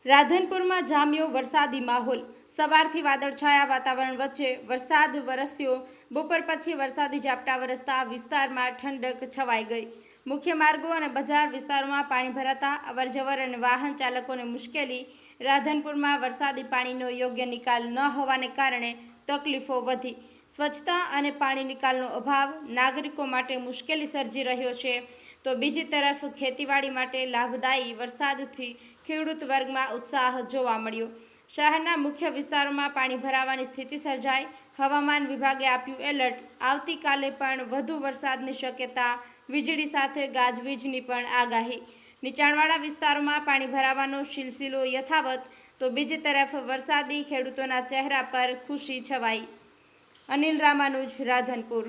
રાધનપુરમાં જામ્યો વરસાદી માહોલ। સવારથી વાદળછાયા વાતાવરણ વચ્ચે વરસાદ વરસ્યો। બપોર પછી વરસાદી ઝાપટા વરસતા વિસ્તારમાં ઠંડક છવાઈ ગઈ। મુખ્ય માર્ગો અને બજાર વિસ્તારોમાં પાણી ભરાતા અવરજવર અને વાહન ચાલકોને મુશ્કેલી। રાધનપુરમાં વરસાદી પાણીનો યોગ્ય નિકાલ ન હોવાને કારણે તકલીફો વધી। સ્વચ્છતા અને પાણી નિકાલનો અભાવ નાગરિકો માટે મુશ્કેલી સર્જી રહ્યો છે, તો બીજી તરફ ખેતીવાડી માટે લાભદાયી વરસાદથી ખેડૂત વર્ગમાં ઉત્સાહ જોવા મળ્યો। શહેરના મુખ્ય વિસ્તારોમાં પાણી ભરાવાની સ્થિતિ સર્જાઈ। હવામાન વિભાગે આપ્યું એલર્ટ। આવતીકાલે પણ વધુ વરસાદની શક્યતા। વીજળી સાથે ગાજવીજની પણ આગાહી। નીચાણવાળા વિસ્તારોમાં પાણી ભરાવાનો સિલસિલો યથાવત, તો બીજી તરફ વરસાદી ખેડૂતોના ચહેરા પર ખુશી છવાઈ। અનિલ રામાનુજ, રાધનપુર।